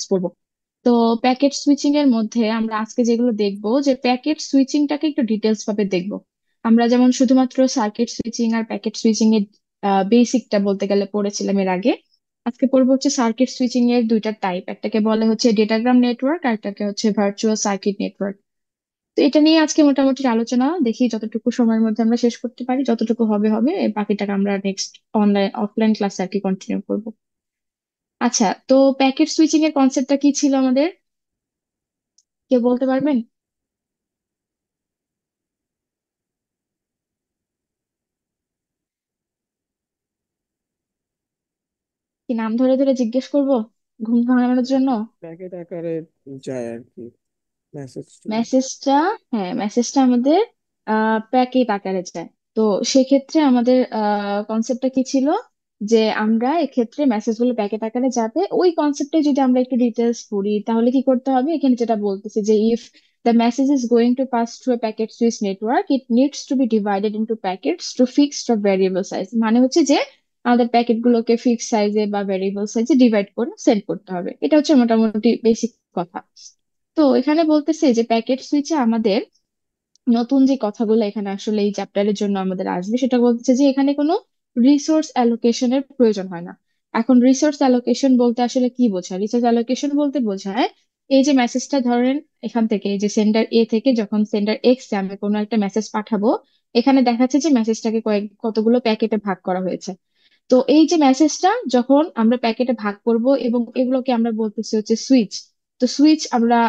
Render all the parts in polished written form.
Details পড়বো। তো packet switching এর মধ্যে আমরা আজকে যেগুলো দেখবো, যে প্যাকেট সুইচিংটাকে একটু ডিটেলস ভাবে দেখবো। আমরা যেমন শুধুমাত্র সার্কিট সুইচিং আর প্যাকেট সুইচিং এর বেসিকটা বলতে গেলে পড়েছিলাম এর আগে। আজকে পড়বো হচ্ছে সার্কিট সুইচিং এর দুইটা টাইপ, একটাকে বলে হচ্ছে ডেটাগ্রাম নেটওয়ার্ক আর একটাকে হচ্ছে ভার্চুয়াল সার্কিট নেটওয়ার্ক। তো এটা নিয়ে আজকে মোটামুটি আলোচনা, দেখি যতটুকু সময়ের মধ্যে আমরা শেষ করতে পারি, যতটুকু হবে হবে, এর বাকিটাকে আমরা নেক্সট অনলাইন অফলাইন ক্লাসে আর কি কন্টিনিউ করবো। আচ্ছা, তো প্যাকেট সুইচিং এর কনসেপ্টটা কি ছিল আমাদের, কেউ বলতে পারবেন? কি নাম ধরে ধরে জিজ্ঞেস করব ঘুম ভাঙানোর জন্য? প্যাকেট আকারে যায় আর কি মেসেজটা। মেসেজটা, হ্যাঁ মেসেজটা আমাদের প্যাকেট আকারে যায়। তো সেক্ষেত্রে আমাদের কনসেপ্টটা কি ছিল, যে আমরা এক্ষেত্রে মেসেজগুলো প্যাকেট আকারে যাবে, ওই কনসেপ্টে যদি আমরা একটু ডিটেলস পড়ি তাহলে কি করতে হবে, এখানে যেটা বলতেছে যে if the message is going to pass through a packet switch network, it needs to be divided into packets to fixed or variable size। মানে হচ্ছে যে আমাদের প্যাকেট গুলোকে ফিক্স সাইজে বা ভেরিয়েবল সাইজে ডিভাইড করে সেন্ড করতে হবে, এটা হচ্ছে মোটামুটি বেসিক কথা। তো এখানে বলতেছে যে প্যাকেট সুইচে আমাদের নতুন যে কথাগুলো এখানে আসলে এই চ্যাপ্টারের জন্য আমাদের আসবে, সেটা বলতেছে যে এখানে কোনো রিসোর্স অ্যালোকেশনের প্রয়োজন হয় না। এখন রিসোর্স অ্যালোকেশন বলতে আসলে কি বোঝায়? রিসোর্স অ্যালোকেশন বলতে বোঝায় এই যে মেসেজটা ধরেন এখান থেকে, এই যে সেন্ডার এ থেকে যখন সেন্ডার এক্স এ আমি কোনো একটা মেসেজ পাঠাবো, এখানে দেখাচ্ছে যে মেসেজটাকে কতগুলো প্যাকেটে ভাগ করা হয়েছে। তো এই যে মেসেজটা যখন আমরা প্যাকেটে ভাগ করব এবং এগুলোকে আমরা বলতেছি হচ্ছে সুইচ। তো সুইচ আমরা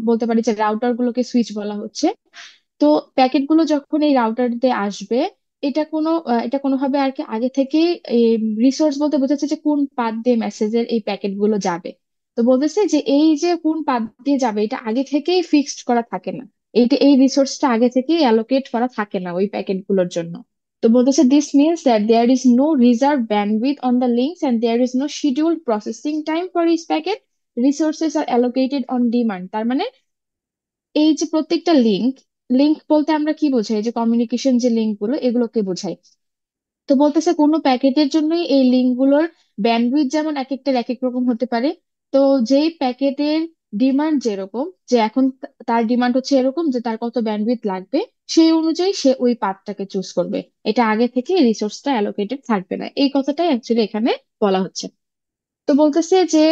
বলতে পারি যে রাউটার গুলোকে সুইচ বলা হচ্ছে। তো প্যাকেট গুলো যখন এই রাউটার দিয়ে আসবে, এটা কোনোভাবে আর কি আগে থেকে রিসোর্স বলতে বোঝাচ্ছে যে কোন পাথ দিয়ে মেসেজের এই প্যাকেট গুলো যাবে। তো বলতেছে যে এই যে কোন পাথ দিয়ে যাবে এটা আগে থেকেই ফিক্সড করা থাকে না। এই রিসোর্সটা আগে থেকেই অ্যালোকেট করা থাকে না ওই প্যাকেট গুলোর জন্য। তো বলতেছে this means that there is no reserve bandwidth on the links and there is no scheduled processing time for each packet. Resources are allocated on demand. তার মানে এই যে প্রত্যেকটা লিঙ্ক, লিঙ্ক বলতে আমরা কি বোঝাই, এই যে কমিউনিকেশন যে লিঙ্ক গুলো এগুলোকে বোঝাই। তো বলতেছে কোনো প্যাকেটের জন্যই এই লিঙ্ক গুলোর ব্যান্ডউইথ যেমন এক একটার এক এক রকম হতে পারে। তো যেই প্যাকেটের ডিমান্ড যেরকম, যে এখন তার ডিমান্ড হচ্ছে এরকম যে তার কত ব্যান্ডউইথ লাগবে, সেই অনুযায়ী সে ওই পাথটাকে চুজ করবে। এটা আগে থেকে রিসোর্সটা অ্যালোকেটেড থাকবে না, এই কথাটাই অ্যাকচুয়ালি এখানে বলা হচ্ছে। তো বলতেছে যে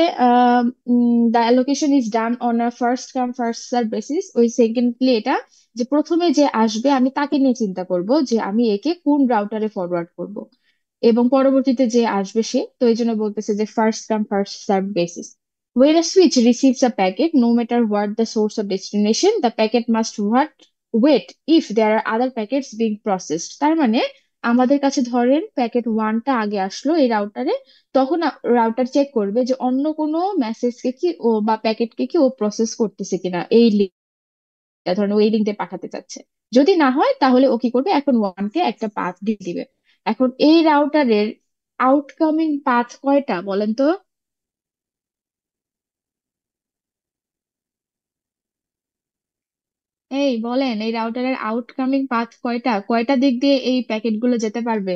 the allocation is done on a first come first serve basis. ওই সেকেন্ডলি এটা, যে প্রথমে যে আসবে আমি তাকে নিয়ে চিন্তা করব যে আমি একে কোন রাউটারে ফরওয়ার্ড করব, এবং পরবর্তীতে যে আসবে সে, তো এই জন্য বলতেছে যে first come first serve basis. When a switch receives a packet, no matter what the source or destination, the packet must what wait if there are other packets being processed। তার মানে আমাদের কাছে ধরেন প্যাকেট ওয়ানটা আগে আসলো এই রাউটারে, তখন রাউটার চেক করবে যে অন্য কোনো মেসেজকে কি ও বা প্যাকেটকে কি ও প্রসেস করতেছে কিনা, এই লিঙ্কটা ধরেন ও এই লিঙ্কে পাঠাতে চাচ্ছে। যদি না হয় তাহলে ও কি করবে, এখন ওয়ানকে একটা পাথ দিয়ে দিবে। এখন এই রাউটারের আউটকামিং পাথ কয়টা বলেন তো? এই বলেন, এই রাউটারের আউটকামিং পাথ কয়টা, কয়টা দিক দিয়ে এই প্যাকেট গুলো যেতে পারবে?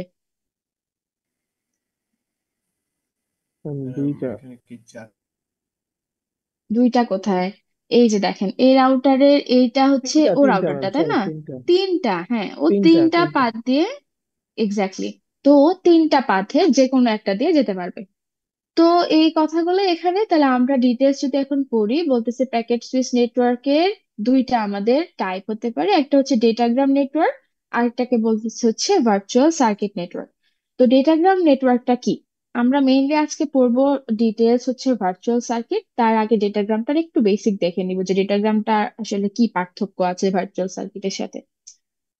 দুইটা। এখানে কি চার? দুইটা কোথায়? এই যে দেখেন এই রাউটারের এইটা হচ্ছে তিনটা ও তিনটা রাউটারটা, ম্যাম, তাই সরি, না? তিনটা। তিনটা, হ্যাঁ ও তিনটা তিনটা তিনটা পাত দিয়ে, এক্স্যাক্টলি। তো ও তিনটা পাথে যে কোনো একটা দিয়ে যেতে পারবে। তো এই কথাগুলো এখানে তাহলে আমরা ডিটেলস যদি এখন পড়ি, বলতেছে প্যাকেট সুইচ নেটওয়ার্কের দুইটা আমাদের টাইপ হতে পারে, একটা হচ্ছে ডেটাগ্রাম নেটওয়ার্ক, আরেকটাকে বলতেছে হচ্ছে ভার্চুয়াল সার্কিট নেটওয়ার্ক। তো ডেটাগ্রাম নেটওয়ার্কটা কি, আমরা মেইনলি আজকে পড়বো ডিটেলস হচ্ছে ভার্চুয়াল সার্কিট, তার আগে ডেটাগ্রামটার একটু বেসিক দেখে নিব যে ডেটাগ্রামটা আসলে কি পার্থক্য আছে ভার্চুয়াল সার্কিটের সাথে।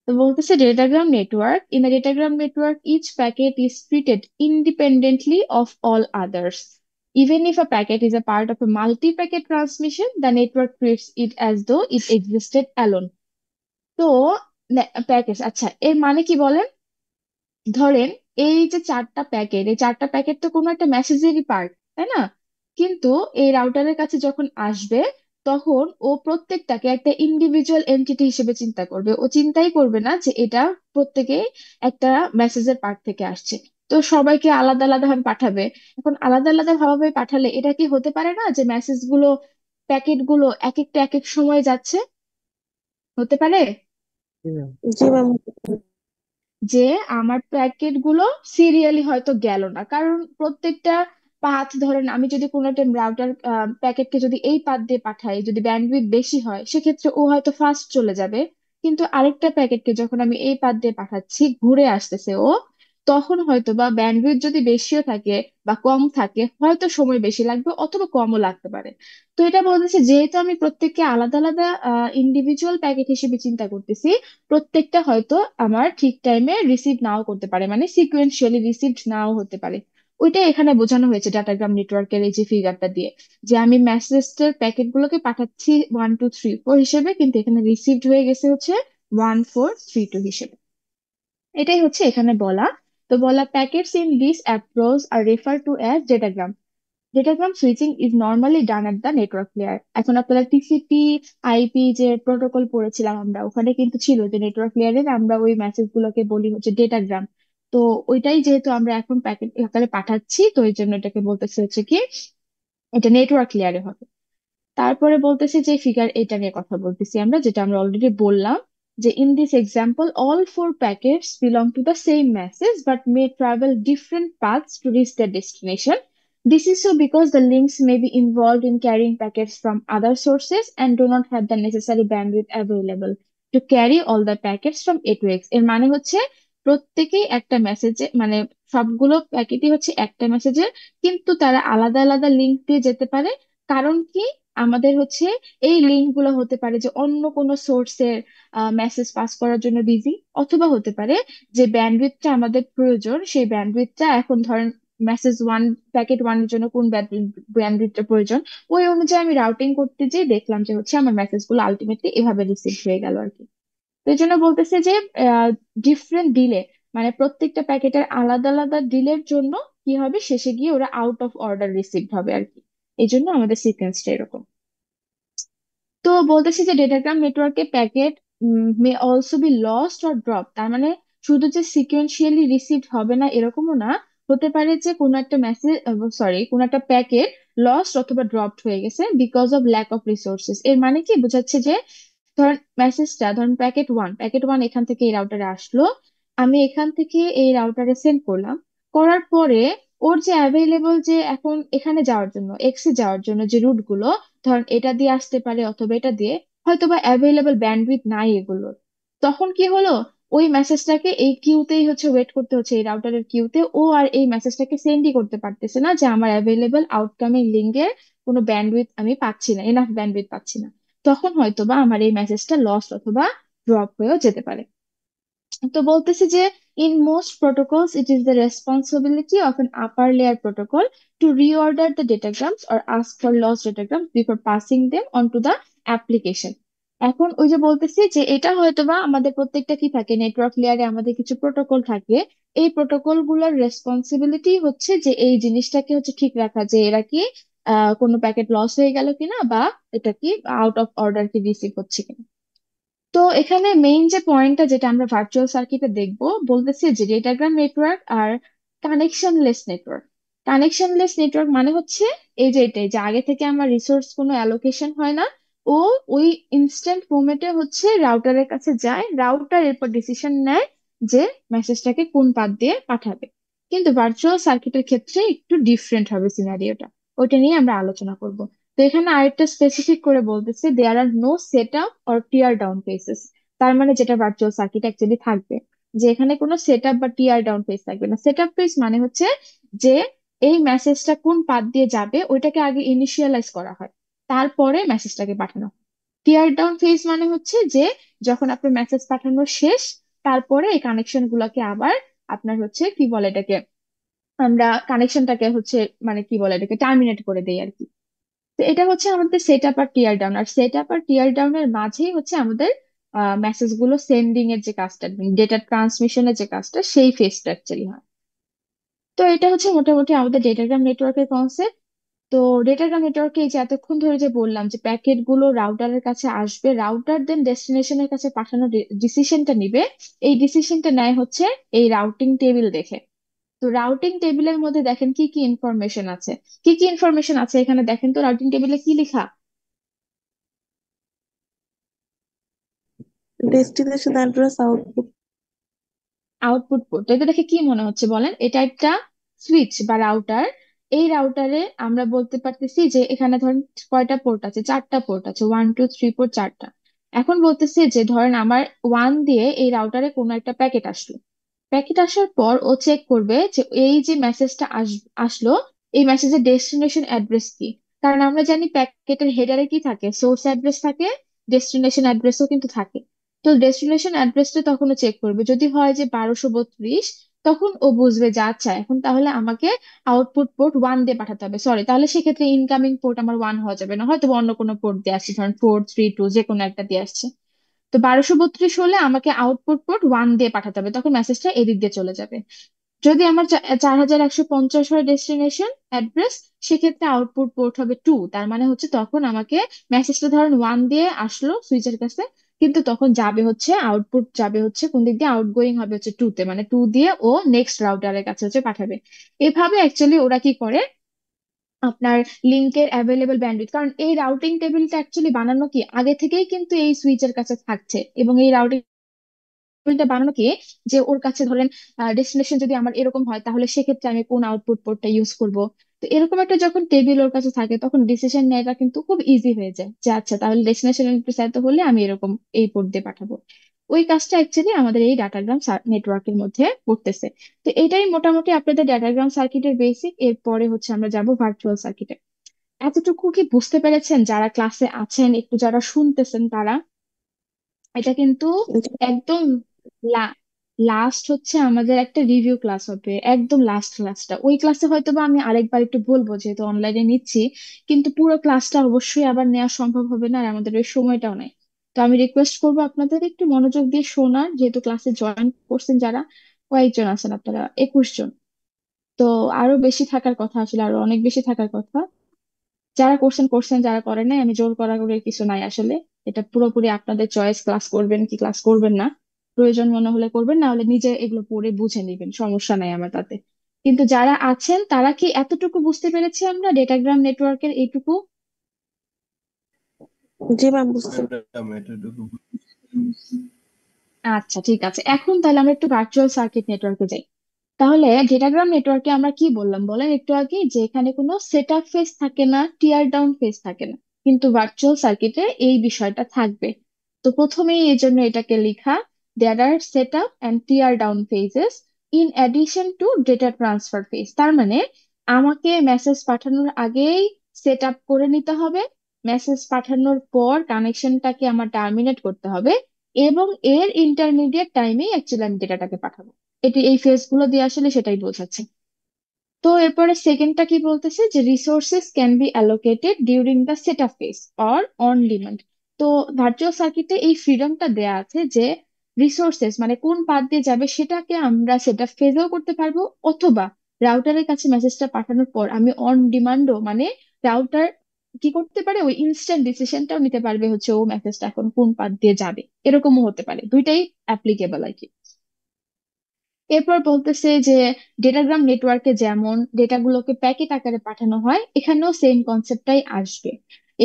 তো বলতেছে datagram network. In a datagram network, each packet is treated independently of all others. Even if a packet is a part of a multi-packet transmission, the network treats it as though it existed alone. তো package, আচ্ছা এর মানে কি বলেন? ধরেন এই যে চারটা প্যাকেট, এই চারটা প্যাকেট তো কোনো একটা মেসেজেরই পার্ট, তাই না? কিন্তু এই রাউটারের কাছে যখন আসবে, তখন ও প্রত্যেকটাকে একটা ইন্ডিভিজুয়াল এন্টিটি হিসেবে চিন্তা করবে, ও চিন্তাই করবে না যে এটা প্রত্যেকে একটা মেসেজের পার্ট থেকে আসছে। তো সবাইকে আলাদা আলাদা ভাবে পাঠাবে। এখন আলাদা আলাদা ভাবে পাঠালে এটা কি হতে পারে না যে মেসেজ গুলো, প্যাকেট গুলো এক একটা এক এক সময় যাচ্ছে? হতে পারে জি ম্যাম। যে আমার প্যাকেট গুলো সিরিয়ালি হয়তো গেল না, কারণ প্রত্যেকটা পাথ, ধরেন আমি যদি কোনো একটা রাউটার প্যাকেটকে যদি এই পাথ দিয়ে পাঠাই, যদি ব্যান্ডউইথ বেশি হয় সেক্ষেত্রে ও হয়তো ফাস্ট চলে যাবে। কিন্তু আরেকটা প্যাকেটকে যখন আমি এই পাথ দিয়ে পাঠাচ্ছি, ঘুরে আসতেছে ও, তখন হয়তো বা ব্যান্ডউইথ যদি বেশিও থাকে বা কম থাকে, হয়তো সময় বেশি লাগবে অথবা কমও লাগতে পারে। তো এটা বলতেছে যেহেতু আমি প্রত্যেককে আলাদা আলাদা ইন্ডিভিজুয়াল প্যাকেট হিসেবে চিন্তা করতেছি, প্রত্যেকটা হয়তো আমার ঠিক টাইমে রিসিভ নাও করতে পারে, মানে সিকুয়েন্সিয়ালি রিসিভড নাও হতে পারে। ওইটাই এখানে বোঝানো হয়েছে ডাটাগ্রাম নেটওয়ার্কের এই যে ফিগারটা দিয়ে, যে আমি মেসেজের প্যাকেট গুলোকে পাঠাচ্ছি 1 2 3 4 হিসেবে, কিন্তু এখানে রিসিভড হয়ে গেছে হচ্ছে 1 4 3 2 হিসেবে। এটাই হচ্ছে এখানে বলা। তো বলা packets in this approach are refer to as datagram. Datagram switching is normally done at the network layer. এখন আপনারা টিসিপি আইপি যে প্রোটোকল পড়েছিলাম আমরা, ওখানে কিন্তু ছিল যে নেটওয়ার্ক লেয়ারে আমরা ওই মেসেজ গুলোকে বলি হচ্ছে ডেটাগ্রাম। তো ওইটাই যেহেতু আমরা এখন প্যাকেট আকারে পাঠাচ্ছি, তো এই জন্য এটাকে বলতেছে হচ্ছে কি, এটা নেটওয়ার্ক লেয়ারে হবে। তারপরে বলতেছে যে ফিগার এটা নিয়ে কথা বলতেছি আমরা, যেটা আমরা অলরেডি বললাম, যে in this example all four packets belong to the same message but May travel different paths to reach their destination. This is so because the links may be involved in carrying packets from other sources and do not have the necessary bandwidth available to carry all the packets from A to X. এর মানে হচ্ছে প্রত্যেকেই একটা মেসেজে, মানে সবগুলো প্যাকেটই হচ্ছে একটা মেসেজের, কিন্তু তারা আলাদা আলাদা লিঙ্ক দিয়ে যেতে পারে। কারণ কি, আমাদের হচ্ছে এই লিঙ্ক গুলো হতে পারে যে অন্য কোনো সোর্সের মেসেজ পাস করার জন্য বিজি, অথবা হতে পারে যে ব্যান্ডউইথটা আমাদের প্রয়োজন, সেই ব্যান্ডউইথটা এখন ধরেন মেসেজ ওয়ান, প্যাকেট ওয়ানের জন্য কোন ব্যান্ডউইথটা প্রয়োজন, ওই অনুযায়ী আমি রাউটিং করতে যেয়ে দেখলাম যে হচ্ছে আমার মেসেজ গুলো আলটিমেটলি এভাবে রিসিভ হয়ে গেল আর কি। তো এই জন্য বলতেছে যে ডিফারেন্ট ডিলে, মানে প্রত্যেকটা প্যাকেটের আলাদা আলাদা ডিলের জন্য কি হবে, শেষে গিয়ে ওরা আউট অফ অর্ডার রিসিভ হবে আর কি। এই জন্য আমাদের সিকোয়েন্সটা এরকম। তো বলতেছি যে ডেটাগ্রাম নেটওয়ার্কে packet may also be lost or drop, তার মানে শুধু যে সিকোয়েন্সিয়ালি রিসিভ হবে না এরকমও না, হতে পারে যে কোনো একটা মেসেজ, সরি, কোনো একটা প্যাকেট লস্ট অথবা ড্রপড হয়ে গেছে because of lack of resources. এর মানে কি বোঝাচ্ছে যে ধরেন মেসেজটা, ধরেন প্যাকেট ওয়ান এখান থেকে এই রাউটারে আসলো, আমি এখান থেকে এই রাউটারে সেন্ড করলাম, করার পরে ওর যে অ্যাভেলেবল, যে এখন এখানে যাওয়ার জন্য, এক্সে যাওয়ার জন্য যে রুট গুলো, ধরেন এটা দিয়ে আসতে পারে অথবা এটা দিয়ে, হয়তো বা অ্যাভেলেবল ব্যান্ডউইথ নাই এগুলোর। তখন কি হলো, ওই মেসেজটাকে এই কিউতেই হচ্ছে ওয়েট করতে হচ্ছে, এই রাউটারের কিউতে, ও আর এই মেসেজটাকে সেন্ডই করতে পারতেছে না যে আমার অ্যাভেলেবল আউটকামিং লিঙ্কের কোনো ব্যান্ডউইথ আমি পাচ্ছি না, এনাফ ব্যান্ডউইথ পাচ্ছি না। তখন হয়তো বা আমার এই মেসেজটা লস অথবা ড্রপ হয়েও যেতে পারে। তো বলতেছে যে in most protocols it is the responsibility of an upper layer protocol to reorder the datagrams or ask for lost datagrams before passing them on to the application. এখন ওই যে বলতেছি যে এটা হয়তোবা আমাদের প্রত্যেকটা কি থাকে, নেটওয়ার্ক লেয়ারে আমাদের কিছু প্রোটোকল থাকে, এই প্রোটোকল গুলোর রেসপন্সিবিলিটি হচ্ছে যে এই জিনিসটাকে হচ্ছে ঠিক রাখা, যে এরা কি কোনো প্যাকেট লস হয়ে গেল কিনা, বা এটা কি আউট অফ অর্ডার কি রিসিভ হচ্ছে কিনা। তো এখানে মেইন যে পয়েন্টটা যেটা আমরা ভার্চুয়াল সার্কিটে দেখবো, বলতেছি যে ডেটাগ্রাম নেটওয়ার্ক আর কানেকশনলেস নেটওয়ার্ক। কানেকশনলেস নেটওয়ার্ক মানে হচ্ছে এই যে এটাই, যে আগে থেকে আমার রিসোর্স কোনো অ্যালোকেশন হয় না, ও ওই ইনস্ট্যান্ট মোমেন্টে হচ্ছে রাউটারের কাছে যায়, রাউটার এরপর ডিসিশন নেয় যে মেসেজটাকে কোন পাথ দিয়ে পাঠাবে। কিন্তু ভার্চুয়াল সার্কিটের ক্ষেত্রে একটু ডিফারেন্ট হবে সিনারিওটা, ওইটা নিয়ে আমরা আলোচনা করব। তো এখানে আরেকটা স্পেসিফিক করে বলতেছে there are no set up or tear down phases. তার মানে যেটা ভার্চুয়াল সার্কিট অ্যাকচুয়ালি থাকবে, যে এখানে কোনো সেট আপ বা টিয়ার ডাউন ফেস থাকবে না। সেট আপ ফেস মানে হচ্ছে যে এই মেসেজটা কোন পাথ দিয়ে যাবে ওইটাকে আগে ইনিশিয়ালাইজ করা হয়, তারপরে মেসেজটাকে পাঠানো হয়। টিয়ার ডাউন ফেজ মানে হচ্ছে যে যখন আপনার মেসেজ পাঠানো শেষ, তারপরে এই কানেকশন গুলোকে আবার আপনার হচ্ছে কি বলে এটাকে, আমরা কানেকশনটাকে হচ্ছে মানে কি বলে এটাকে টার্মিনেট করে দেই আর কি। তো এটা হচ্ছে আমাদের সেট আপ আর টিয়ার ডাউন, আর সেট আপ আর টিয়ার ডাউনের মাঝেই হচ্ছে আমাদের মেসেজ গুলো সেন্ডিং এর যে কাজটা, ডেটা ট্রান্সমিশনের যে কাজটা, সেই ফেজটা অ্যাকচুয়ালি হয়। তো এটা হচ্ছে মোটামুটি আমাদের ডেটাগ্রাম নেটওয়ার্কের কনসেপ্ট। তো ডেটাগ্রাম নেটওয়ার্কে এই যে এতক্ষণ ধরে যে বললাম যে প্যাকেট গুলো রাউটারের কাছে আসবে, রাউটার দেন ডেস্টিনেশনের কাছে পাঠানোর ডিসিশনটা নিবে, এই ডিসিশনটা নেয় হচ্ছে এই রাউটিং টেবিল দেখে। তো রাউটিং টেবিলের মধ্যে দেখেন কি কি ইনফরমেশন আছে। কি কি ইনফরমেশন আছে এখানে দেখেন তো, রাউটিং টেবিলে কি লেখা? Destination address, output. Output port. এটা দেখে কি মনে হচ্ছে বলেন? এটা একটা সুইচ বা রাউটার। এই রাউটারে আমরা বলতে পারতেছি যে এখানে ধরেন কয়টা পোর্ট আছে, চারটা পোর্ট আছে, 1 2 3 4, চারটা। এখন বলতেছে যে ধরেন আমার ওয়ান দিয়ে এই রাউটারে কোনো একটা প্যাকেট আসলো। প্যাকেট আসার পর ও চেক করবে যে এই যে মেসেজটা আসলো, এই মেসেজের ডেস্টিনেশন অ্যাড্রেস কি। কারণ আমরা জানি প্যাকেটের হেডারে কি থাকে, সোর্স অ্যাড্রেস থাকে, ডেস্টিনেশন অ্যাড্রেসও কিন্তু থাকে। তো ডেস্টিনেশন অ্যাড্রেসটা তখন ও চেক করবে, যদি হয় যে 1232, তখন ও বুঝবে যে আচ্ছা এখন তাহলে আমাকে আউটপুট পোর্ট ওয়ান দিয়ে পাঠাতে হবে। সরি, তাহলে সেক্ষেত্রে ইনকামিং পোর্ট আমার ওয়ান হওয়া যাবে না, হয়তো বা অন্য কোনো পোর্ট দিয়ে আসছে, ধরেন 4 3 2 যে কোনো একটা দিয়ে আসছে। তো 1232 হলে আমাকে আউটপুট পোর্ট ওয়ান দিয়ে পাঠাতে হবে, তখন মেসেজটা এদিক দিয়ে চলে যাবে। যদি আমার 4150 হয় ডেস্টিনেশন অ্যাড্রেস, সেক্ষেত্রে আউটপুট পোর্ট হবে টু। তার মানে হচ্ছে তখন আমাকে মেসেজটা ধরেন ওয়ান দিয়ে আসলো সুইচের কাছে, কিন্তু তখন যাবে হচ্ছে আউটপুট যাবে হচ্ছে কোন দিক দিয়ে, আউটগোয়িং হবে হচ্ছে টু তে, মানে টু দিয়ে ও নেক্সট রাউটারের কাছে হচ্ছে পাঠাবে। এভাবে অ্যাকচুয়ালি ওরা কি করে, আপনার লিঙ্কের অ্যাভেলেবল ব্যান্ডউইথ, কারণ এই রাউটিং টেবিলটা অ্যাকচুয়ালি বানানো কি আগে থেকেই কিন্তু এই সুইচের কাছে থাকছে, এবং এই রাউটিং টেবিলটা বানানো কি যে ওর কাছে ধরেন ডেস্টিনেশন যদি আমার এরকম হয়, তাহলে সেক্ষেত্রে আমি কোন আউটপুট পোর্টটা ইউজ করব। তো এরকম একটা যখন টেবিল ওর কাছে থাকে, তখন ডিসিশন নেওয়াটা কিন্তু খুব ইজি হয়ে যায় যে আচ্ছা তাহলে ডেস্টিনেশন এত হলে আমি এরকম এই পোর্ট দিয়ে পাঠাবো। ওই কাজটা অ্যাকচুয়ালি আমাদের এই ডাটাগ্রাম নেটওয়ার্কের মধ্যে করতেছে। তো এটাই মোটামুটি আপনাদের ডাটাগ্রাম সার্কিটের বেসিক। এরপরে হচ্ছে আমরা যাব ভার্চুয়াল সার্কিটে। এতটুকু কি বুঝতে পেরেছেন? যারা ক্লাসে আছেন, একটু যারা শুনতেছেন তারা, এটা কিন্তু একদম লাস্ট হচ্ছে আমাদের একটা রিভিউ ক্লাস হবে, একদম লাস্ট ক্লাসটা। ওই ক্লাসে হয়তো বা আমি আরেকবার একটু বলবো, যেহেতু অনলাইনে নিচ্ছি, কিন্তু পুরো ক্লাসটা অবশ্যই আবার নেওয়া সম্ভব হবে না, আর আমাদের ওই সময়টাও নাই। তো আমি রিকোয়েস্ট করবো আপনাদের একটু মনোযোগ দিয়ে শোনার, যেহেতু ক্লাসে জয়েন করছেন যারা, কয়েকজন আছেন আপনারা, 21 জন। তো আরো বেশি থাকার কথা, আসলে আরো অনেক বেশি থাকার কথা। যারা করছেন করছেন, যারা করেন নাই, আমি জোর করার কিছু নাই আসলে। এটা পুরোপুরি আপনাদের চয়েস, ক্লাস করবেন কি ক্লাস করবেন না। প্রয়োজন মনে হলে করবেন, না হলে নিজে এগুলো পড়ে বুঝে নিবেন, সমস্যা নাই আমার তাতে। কিন্তু যারা আছেন তারা কি এতটুকু বুঝতে পেরেছি আমরা ডেটাগ্রাম নেটওয়ার্কের এইটুকু? জি ম্যাম, বুঝতে আচ্ছা ঠিক আছে, এখন তাহলে আমরা একটু ভার্চুয়াল সার্কিট নেটওয়ার্কে যাই। তাহলে ডেটাগ্রাম নেটওয়ার্কে আমরা কি বললাম বলেন একটু আগে, যে এখানে কোনো সেট আপ ফেজ থাকে না, টিয়ার ডাউন ফেজ থাকে না। কিন্তু ভার্চুয়াল সার্কিটে এই বিষয়টা থাকবে। তো প্রথমেই এই জন্য এটাকে লেখা, there are set up and tear down phases in addition to data transfer phase. তার মানে আমাকে মেসেজ পাঠানোর আগেই সেট আপ করে নিতে হবে, মেসেজ পাঠানোর পর কানেকশনটাকে আমার টার্মিনেট করতে হবে, এবং এর ইন্টারমিডিয়েট টাইমেই অ্যাকচুয়ালি আমি ডেটাটাকে পাঠাবো। এটি এই ফেজ গুলো দিয়ে আসলে সেটাই বোঝাচ্ছে। তো এরপরে সেকেন্ডটা কি বলতেছে, যে resources can be allocated during the setup phase or on demand. তো ভার্চুয়াল সার্কিটে এই ফ্রিডমটা দেয়া আছে যে রিসোর্সেস মানে কোন পাথ দিয়ে যাবে সেটাকে আমরা সেটআপ ফেজেও করতে পারবো, অথবা রাউটারের কাছে মেসেজটা পাঠানোর পর আমি অন ডিমান্ডও, মানে রাউটার কি করতে পারে, ওই ইনস্ট্যান্ট ডিসিশনটাও নিতে পারবে হচ্ছে ও মেসেজটা এখন কোন পাথ দিয়ে যাবে, এরকমও হতে পারে। দুইটাই অ্যাপ্লিকেবল আর কি। এরপর বলতেছে যে ডেটাগ্রাম নেটওয়ার্কে যেমন ডেটাগুলোকে প্যাকেট আকারে পাঠানো হয়, এখানেও সেম কনসেপ্টটাই আসবে।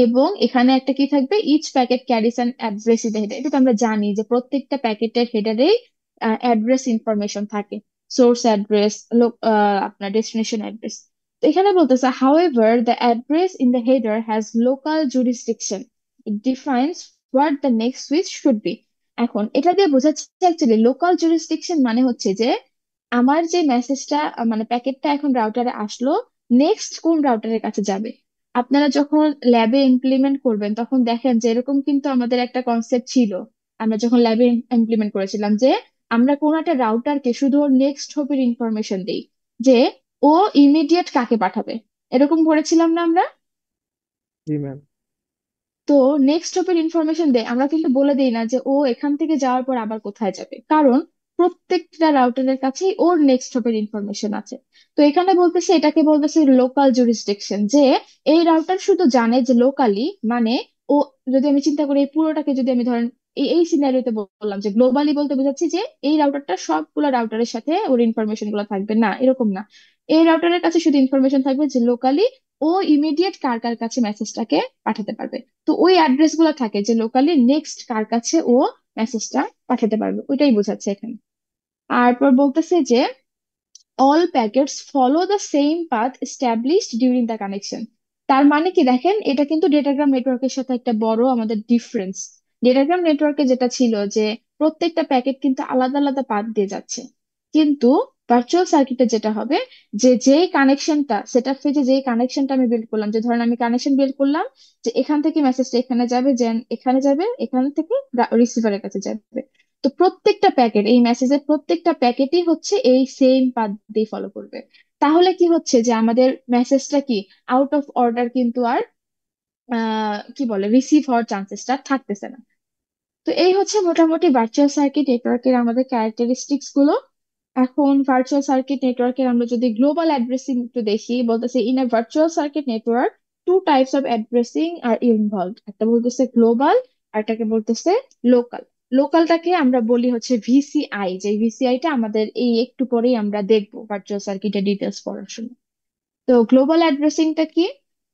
এবং এখানে একটা কি থাকবে, each packet carries an address in the header. এটা তো আমরা জানি যে প্রত্যেকটা প্যাকেটের হেডারেই অ্যাড্রেস ইনফরমেশন থাকে, সোর্স অ্যাড্রেস, আপনার ডেস্টিনেশন অ্যাড্রেস। তো এখানে বলতেছে however the address in the header has local jurisdiction, it defines what the next switch should be. এখন এটা দিয়ে বোঝাচ্ছে অ্যাকচুয়ালি লোকাল জুরিসডিকশন মানে হচ্ছে যে আমার যে মেসেজটা মানে প্যাকেটটা এখন রাউটারে আসলো, নেক্সট কোন রাউটারের কাছে যাবে। আপনারা যখন ল্যাবে ইমপ্লিমেন্ট করবেন তখন দেখেন যে এরকম কিন্তু আমাদের একটা কনসেপ্ট ছিল। আমরা যখন ল্যাবে ইমপ্লিমেন্ট করেছিলাম যে আমরা কোন একটা রাউটারকে শুধু নেক্সট হপের ইনফরমেশন দেই, যে ও ইমিডিয়েট কাকে পাঠাবে, এরকম করেছিলাম না আমরা? জি ম্যাম। তো নেক্সট স্টপের ইনফরমেশন দেয়, আমরা কিন্তু বলে দেই না যে ও এখান থেকে যাওয়ার পর আবার কোথায় যাবে, কারণ প্রত্যেকটা রাউটারের কাছেই ওর নেক্সট স্টপের ইনফরমেশন আছে। তো এখানে বলতেছে, এটাকে বলতেছে লোকাল জুরিসডিকশন, যে এই রাউটার শুধু জানে যে লোকালি, মানে ও, যদি আমি চিন্তা করি এই পুরোটাকে যদি আমি ধরেন এই এই সিনারিওতে বললাম যে গ্লোবালি বলতে বোঝাচ্ছি যে এই রাউটারটা সবগুলো রাউটারের সাথে ওর ইনফরমেশন গুলো থাকবে না, এরকম না। এই রাউটারের কাছে শুধু ইনফরমেশন থাকবে যে লোকালি ও ইমিডিয়েট কার কার কাছে মেসেজটাকে পাঠাতে পারবে। তো ওই অ্যাড্রেস গুলো থাকে যে লোকালি নেক্সট কার কাছে ও মেসেজটা পাঠাতে পারবে, ওইটাই বোঝাচ্ছে এখানে। আর পর বলতেছে যে all packets follow the same path established during the connection। তার মানে কি দেখেন, এটা কিন্তু ডেটাগ্রাম নেটওয়ার্কের সাথে একটা বড় আমাদের ডিফারেন্স। ডেটাগ্রাম নেটওয়ার্কে যেটা ছিল যে প্রত্যেকটা প্যাকেট কিন্তু আলাদা আলাদা পাথ দিয়ে যাচ্ছে, কিন্তু ভার্চুয়াল সার্কিটে যেটা হবে যে যেই কানেকশনটা সেটআপ ফেজে যেই কানেকশনটা আমি বিল্ড করলাম, যে ধরেন আমি কানেকশন বিল্ড করলাম যে এখান থেকে মেসেজটা এখানে যাবে, যেন এখানে যাবে, এখান থেকে রিসিভারের কাছে যাবে। তো প্রত্যেকটা প্যাকেট, এই মেসেজের প্রত্যেকটা প্যাকেটই হচ্ছে এই সেম পাথ দিয়ে ফলো করবে। তাহলে কি হচ্ছে যে আমাদের মেসেজটা কি আউট অফ অর্ডার কিন্তু আর কি বলে রিসিভ হওয়ার চান্সেসটা থাকতেছে না। তো এই হচ্ছে মোটামুটি ভার্চুয়াল সার্কিট নেটওয়ার্কের আমাদের ক্যারেক্টারিস্টিক্স গুলো। এখন ভার্চুয়াল সার্কিট নেটওয়ার্কের আমরা যদি গ্লোবাল অ্যাড্রেসিং একটু দেখি, বলতেছে in a virtual circuit network two types of addressing are involved. একটা বলতেছে গ্লোবাল, আর এটাকে বলতেছে লোকাল। লোকালটাকে আমরা বলি হচ্ছে ভিসিআই, যে ভিসিআইটা আমাদের এই একটু পরেই আমরা দেখবো ভার্চুয়াল সার্কিটের ডিটেলস পড়ার সময়। তো গ্লোবাল অ্যাড্রেসিংটা কি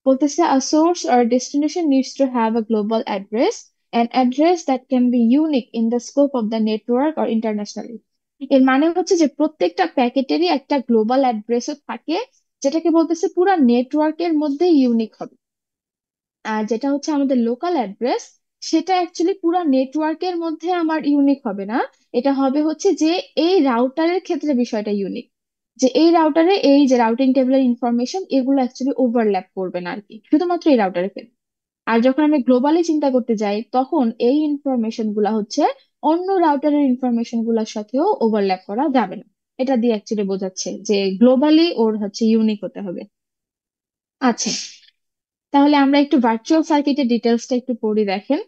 বলতেছে, a source or destination needs to have a global address, an address that can be unique in the scope of the network or internationally। এর মানে হচ্ছে যে প্রত্যেকটা প্যাকেটেরই একটা গ্লোবাল অ্যাড্রেসও থাকে, যেটাকে বলতেছে পুরো নেটওয়ার্কের মধ্যে ইউনিক হবে। আর যেটা হচ্ছে আমাদের লোকাল অ্যাড্রেস, সেটা অ্যাকচুয়ালি পুরো নেটওয়ার্কের মধ্যে আমার ইউনিক হবে না। এটা হবে হচ্ছে যে এই রাউটারের ক্ষেত্রে বিষয়টা ইউনিক, যে এই রাউটারে এই যে রাউটিং টেবিলের ইনফরমেশন এগুলো অ্যাকচুয়ালি ওভারল্যাপ করবে না আর কি, শুধুমাত্র এই রাউটারের ক্ষেত্রে। আর যখন আমি গ্লোবালি চিন্তা করতে যাই তখন এই ইনফরমেশন গুলা হচ্ছে অন্য রাউটারের ইনফরমেশন গুলার সাথেও ওভারল্যাপ করা যাবে না। এটা দিয়ে অ্যাকচুয়ালি বোঝাচ্ছে যে গ্লোবালি ওর হচ্ছে ইউনিক হতে হবে। আচ্ছা, তাহলে আমরা একটু ভার্চুয়াল সার্কিটের ডিটেলসটা একটু পড়ি দেখেন।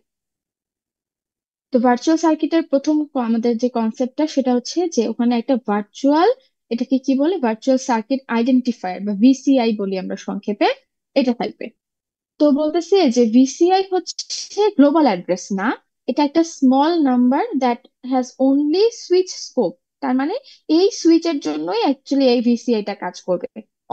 তো ভার্চুয়াল সার্কিটের প্রথম আমাদের যে কনসেপ্টটা সেটা হচ্ছে যে ওখানে একটা ভার্চুয়াল, এটাকে কি বলে, ভার্চুয়াল সার্কিট আইডেন্টিফায়ার বা ভিসিআই বলি আমরা সংক্ষেপে, এটা থাকবে। তো বলতেছে যে ভিসিআই হচ্ছে গ্লোবাল অ্যাড্রেস না, এটা একটা small number that has only switch scope. তার মানে এই সুইচের জন্যই অ্যাকচুয়ালি এই ভিসিআইটা কাজ করবে।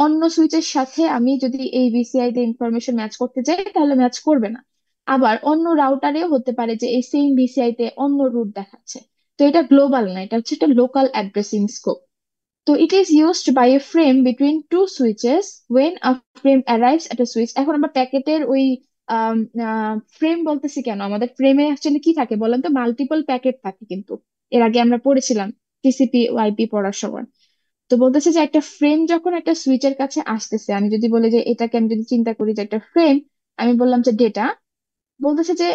অন্য সুইচের সাথে আমি যদি এই ভিসিআই তে ইনফরমেশন ম্যাচ করতে যাই তাহলে ম্যাচ করবে না। আবার অন্য রাউটারেও হতে পারে যে এই সেম ভিসিআই তে অন্য রুট দেখাচ্ছে। তো এটা গ্লোবাল না, এটা হচ্ছে একটা লোকাল অ্যাড্রেসিং স্কোপ। তো it is used by a frame between two switches when a frame arrives at a switch। এখন আমরা প্যাকেটের ওই ফ্রেম বলতেছি কেন, আমাদের ফ্রেমে অ্যাকচুয়ালি কি থাকে বলেন তো, মাল্টিপল প্যাকেট থাকে কিন্তু। এর আগে আমরা পড়েছিলাম টিসিপি ওআইপি পড়ার সময়। তো বলতেছে যে একটা ফ্রেম যখন একটা সুইচের কাছে আসতেছে, আমি যদি বলি যে এটাকে আমি যদি চিন্তা করি যে একটা ফ্রেম, আমি বললাম যে ডেটা, বলতেছে যে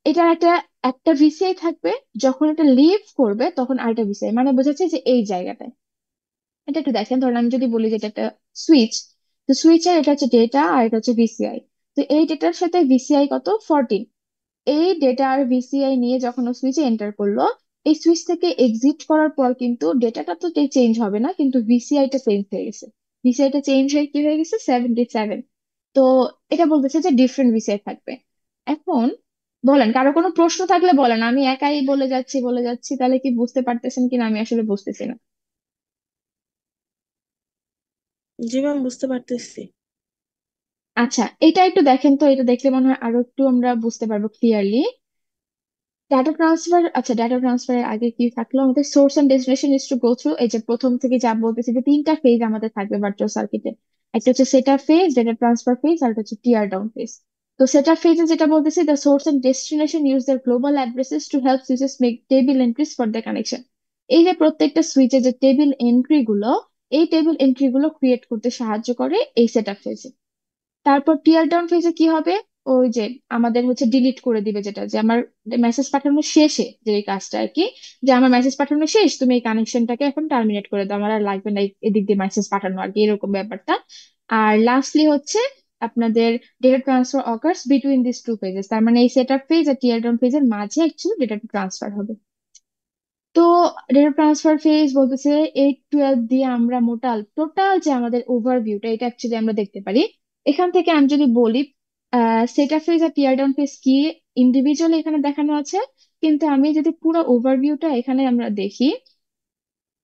এটা একটা একটা ভিসিআই থাকবে, যখন এটা লিভ করবে তখন আরেকটা ভিসিআই, মানে বোঝাচ্ছে যে এই জায়গাটায়। এটা একটু দেখেন, ধরেন আমি যদি বলি যে এটা একটা সুইচ, তো সুইচের এটা হচ্ছে ডেটা আর এটা হচ্ছে ভিসিআই। তো এই ডেটার সাথে ভিসিআই কত 14। এই ডেটা আর ভিসিআই নিয়ে যখন ও সুইচে এন্টার করলো, এই সুইচ থেকে এক্সিট করার পর কিন্তু ডেটাটা তো চেঞ্জ হবে না, কিন্তু ভিসিআইটা চেঞ্জ হয়ে গেছে। ভিসিআইটা চেঞ্জ হয়ে কি হয়ে গেছে 77। তো এটা বলতেছে যে ডিফারেন্ট ভিসিআই থাকবে। এখন বলেন, কারো কোনো প্রশ্ন থাকলে বলেন, আমি একাই বলে যাচ্ছি, তাহলে কি বুঝতে পারতেছেন কিনা আমি আসলে বুঝতেছি না। জি ম্যাম, বুঝতে পারতেছি। আচ্ছা, এটা একটু দেখেন তো, এটা দেখলে মনে হয় আরো একটু আমরা বুঝতে পারবো ক্লিয়ারলি। ডাটা ট্রান্সফার, আচ্ছা ডাটা ট্রান্সফারের আগে কি থাকলো আমাদের, source and destination is to go through. এই যে প্রথম থেকে যা বলতেছি যে তিনটা ফেজ আমাদের থাকবে ভার্চুয়াল সার্কিটে। একটা হচ্ছে setup phase, data transfer phase, আর একটা হচ্ছে টিয়ার ডাউন ফেজ। তো সেটআপ ফেজে যেটা বলতেছি, the source and destination use their global addresses to help switches make table entries for the connection. এই যে প্রত্যেকটা সুইচে যে টেবিল এন্ট্রি গুলো, এই টেবিল এন্ট্রি গুলো ক্রিয়েট করতে সাহায্য করে এই সেটআপ ফেজে। তারপর টিয়ার ডাউন ফেজে কি হবে, ওই যে আমাদের হচ্ছে ডিলিট করে দিবে, যেটা যে আমার মেসেজ পাঠানো শেষে যে এই কাজটা আর কি, যে আমার মেসেজ পাঠানো শেষ, তুমি এই কানেকশনটাকে এখন টার্মিনেট করে দাও, আমার আর লাগবে না এদিক দিয়ে মেসেজ পাঠানো আর কি, এরকম ব্যাপারটা। আর লাস্টলি হচ্ছে আপনাদের data transfer occurs between this two phases. তার মানে এই সেটআপ ফেজ আর টিয়ার ডাউন ফেজের মাঝে অ্যাকচুয়ালি ডেটা ট্রান্সফার হবে। তো ডেটা ট্রান্সফার ফেজ বলতেছে 8 12 দিয়ে আমরা টোটাল যে আমাদের ওভারভিউটা এটা অ্যাকচুয়ালি আমরা দেখতে পারি। এখান থেকে আমি যদি বলি সেটআপ ফেজ আর টিয়ার ডাউন ফেজ কি ইন্ডিভিজুয়ালি এখানে দেখানো আছে, কিন্তু আমি যদি পুরো ওভারভিউটা এখানে আমরা দেখি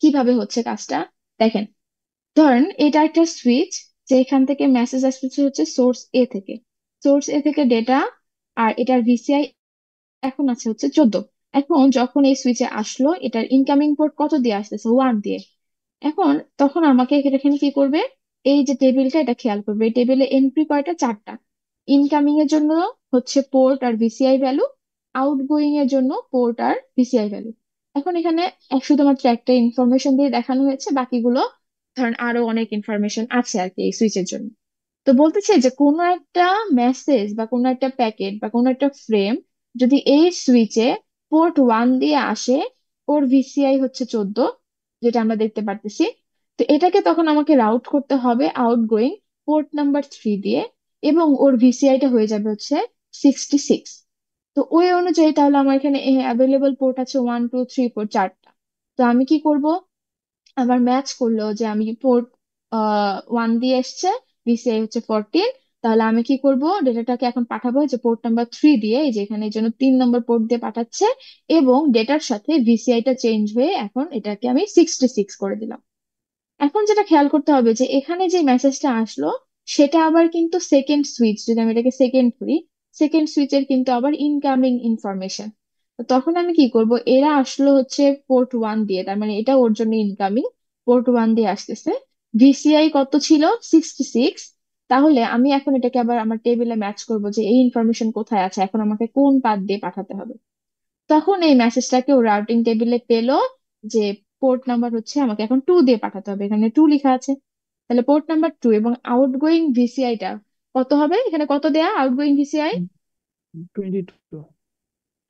কিভাবে হচ্ছে কাজটা, দেখেন। ধরেন এটা একটা সুইচ, যে এখান থেকে মেসেজ আসতেছে হচ্ছে সোর্স এ থেকে, সোর্স এ থেকে ডেটা, আর এটার ভিসিআই এখন আছে হচ্ছে 14। এখন যখন এই সুইচে আসলো, এটার ইনকামিং পোর্ট কত দিয়ে আসতেছে, 1 দিয়ে। এখন তখন আমাকে এখানে কি করবে, এই যে টেবিলটা এটা খেয়াল করবে, এই টেবিলে এন্ট্রি কয়টা, 4টা। ইনকামিং এর জন্য হচ্ছে পোর্ট আর ভিসিআই ভ্যালু, আউটগোয়িং এর জন্য পোর্ট আর ভিসিআই ভ্যালু। এখন এখানে শুধুমাত্র একটা ইনফরমেশন দিয়ে দেখানো হয়েছে, বাকিগুলো ধরেন আরো অনেক ইনফরমেশন আছে আর কি এই সুইচের জন্য। তো বলতেছে যে কোনো একটা মেসেজ বা কোনো একটা প্যাকেট বা কোনো একটা ফ্রেম যদি এই সুইচে পোর্ট 1 দিয়ে আসে, ওর ভিসিআই হচ্ছে 14, যেটা আমরা দেখতে পারতেছি। তো এটাকে তখন আমাকে রাউট করতে হবে আউটগোয়িং পোর্ট নাম্বার 3 দিয়ে, এবং ওর ভিসিআইটা হয়ে যাবে হচ্ছে 66। তো ওই অনুযায়ী তাহলে আমার এখানে অ্যাভেলেবল পোর্ট আছে 1 2 3 4, 4টা। তো আমি কি করব, আমার ম্যাচ করলো যে আমি পোর্ট 1 দিয়ে এসছে, ভিসিআই হচ্ছে 14। তাহলে আমি কি করব, ডেটাটাকে এখন পাঠাবো যে পোর্ট নাম্বার 3 দিয়ে, এই যে এখানে এই জন্য 3 নম্বর পোর্ট দিয়ে পাঠাচ্ছে, এবং ডেটার সাথে ভিসিআইটা চেঞ্জ হয়ে এখন এটাকে আমি 66 করে দিলাম। এখন যেটা খেয়াল করতে হবে যে এখানে যে মেসেজটা আসলো, সেটা আবার কিন্তু সেকেন্ড সুইচ, যদি আমি এটাকে সেকেন্ড করি, সেকেন্ড সুইচের কিন্তু আবার ইনকামিং ইনফরমেশন। তখন আমি কি করব, এরা আসলো হচ্ছে পোর্ট 1 দিয়ে, তার মানে এটা ওর জন্য ইনকামিং, পোর্ট 1 দিয়ে আসতেছে। ভিসিআই কত ছিল, 66। তাহলে আমি এখন এটাকে আবার আমার টেবিলে ম্যাচ করব যে এই ইনফরমেশন কোথায় আছে, এখন আমাকে কোন পাথ দিয়ে পাঠাতে হবে। তখন এই মেসেজটাকে ও রাউটিং টেবিলে পেলো, যে পোর্ট নাম্বার হচ্ছে আমাকে এখন 2 দিয়ে পাঠাতে হবে, এখানে 2 লেখা আছে। তাহলে পোর্ট নাম্বার 2 এবং আউটগোয়িং ভিসিআইটা কত হবে, এখানে কত দেয়া আউটগোয়িং ভিসিআই, 22।